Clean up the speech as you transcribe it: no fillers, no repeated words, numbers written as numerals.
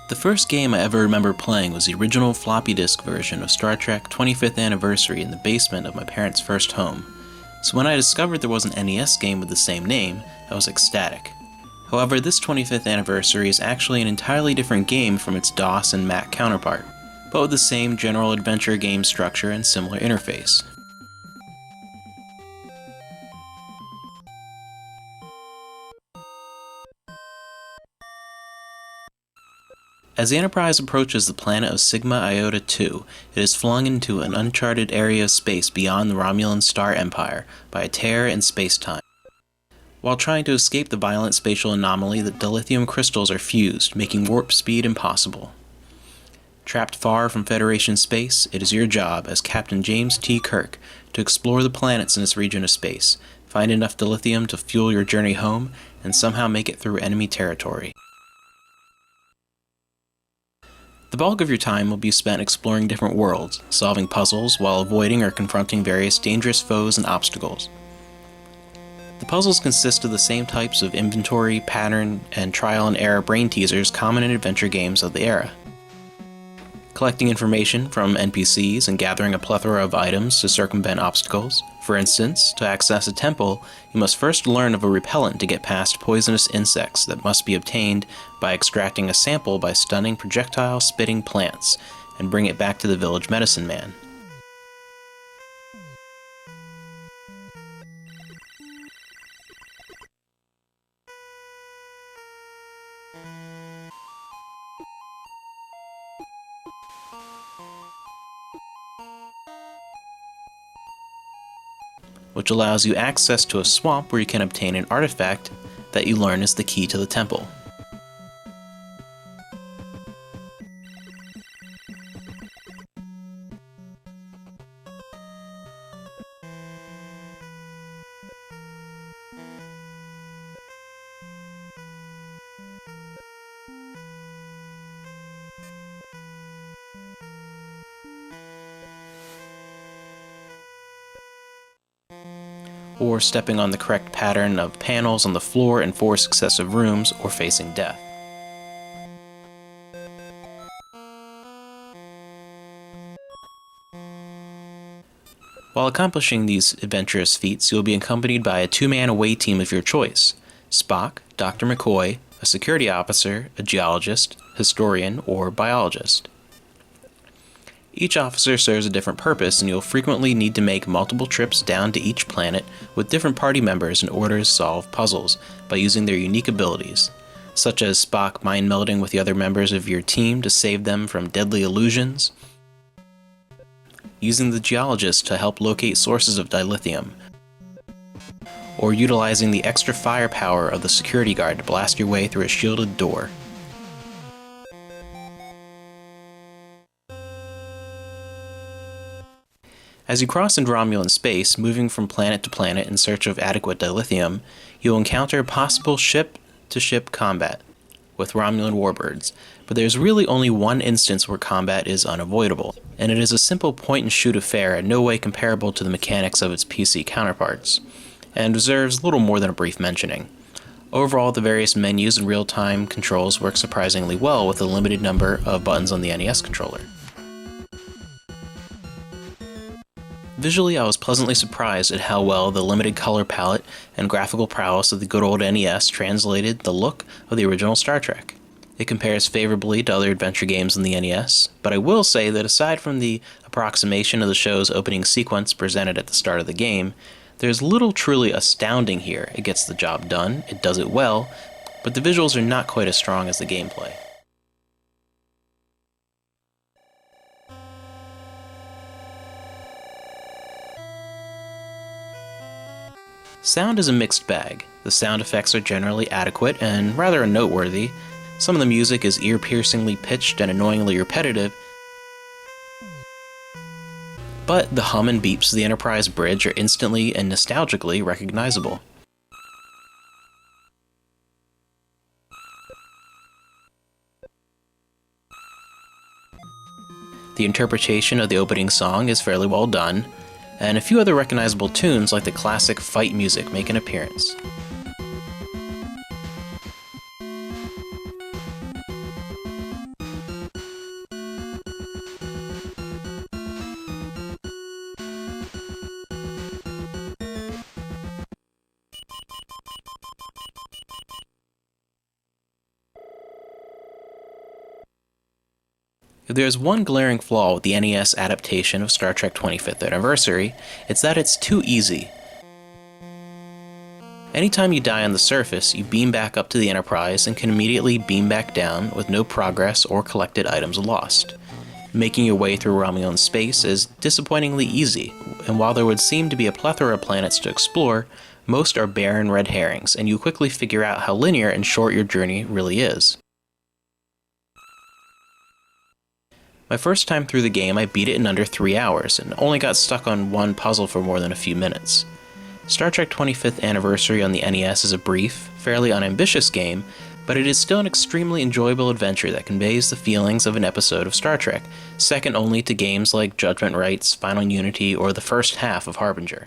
The first game I ever remember playing was the original floppy disk version of Star Trek 25th Anniversary in the basement of my parents' first home. So when I discovered there was an NES game with the same name, I was ecstatic. However, this 25th Anniversary is actually an entirely different game from its DOS and Mac counterpart, but with the same general adventure game structure and similar interface. As the Enterprise approaches the planet of Sigma Iota 2, it is flung into an uncharted area of space beyond the Romulan Star Empire by a tear in space-time. While trying to escape the violent spatial anomaly, the dilithium crystals are fused, making warp speed impossible. Trapped far from Federation space, it is your job, as Captain James T. Kirk, to explore the planets in this region of space, find enough dilithium to fuel your journey home, and somehow make it through enemy territory. The bulk of your time will be spent exploring different worlds, solving puzzles while avoiding or confronting various dangerous foes and obstacles. The puzzles consist of the same types of inventory, pattern, and trial and error brain teasers common in adventure games of the era. Collecting information from NPCs and gathering a plethora of items to circumvent obstacles. For instance, to access a temple, you must first learn of a repellent to get past poisonous insects that must be obtained by extracting a sample by stunning projectile-spitting plants, and bring it back to the village medicine man. Which allows you access to a swamp where you can obtain an artifact that you learn is the key to the temple. Or stepping on the correct pattern of panels on the floor in 4 successive rooms, or facing death. While accomplishing these adventurous feats, you will be accompanied by a 2-man away team of your choice: Spock, Dr. McCoy, a security officer, a geologist, historian, or biologist. Each officer serves a different purpose, and you'll frequently need to make multiple trips down to each planet with different party members in order to solve puzzles by using their unique abilities, such as Spock mind-melding with the other members of your team to save them from deadly illusions, using the geologist to help locate sources of dilithium, or utilizing the extra firepower of the security guard to blast your way through a shielded door. As you cross into Romulan space, moving from planet to planet in search of adequate dilithium, you'll encounter possible ship-to-ship combat with Romulan warbirds, but there's really only one instance where combat is unavoidable, and it is a simple point-and-shoot affair in no way comparable to the mechanics of its PC counterparts, and deserves little more than a brief mentioning. Overall, the various menus and real-time controls work surprisingly well with a limited number of buttons on the NES controller. Visually, I was pleasantly surprised at how well the limited color palette and graphical prowess of the good old NES translated the look of the original Star Trek. It compares favorably to other adventure games on the NES, but I will say that aside from the approximation of the show's opening sequence presented at the start of the game, there's little truly astounding here. It gets the job done, it does it well, but the visuals are not quite as strong as the gameplay. Sound is a mixed bag. The sound effects are generally adequate and rather noteworthy. Some of the music is ear-piercingly pitched and annoyingly repetitive, but the hum and beeps of the Enterprise bridge are instantly and nostalgically recognizable. The interpretation of the opening song is fairly well done, and a few other recognizable tunes like the classic fight music make an appearance. If there's one glaring flaw with the NES adaptation of Star Trek 25th Anniversary, it's that it's too easy. Anytime you die on the surface, you beam back up to the Enterprise and can immediately beam back down with no progress or collected items lost. Making your way through Romulan space is disappointingly easy, and while there would seem to be a plethora of planets to explore, most are barren red herrings, and you quickly figure out how linear and short your journey really is. My first time through the game, I beat it in under 3 hours, and only got stuck on one puzzle for more than a few minutes. Star Trek 25th Anniversary on the NES is a brief, fairly unambitious game, but it is still an extremely enjoyable adventure that conveys the feelings of an episode of Star Trek, second only to games like Judgment Rights, Final Unity, or the first half of Harbinger.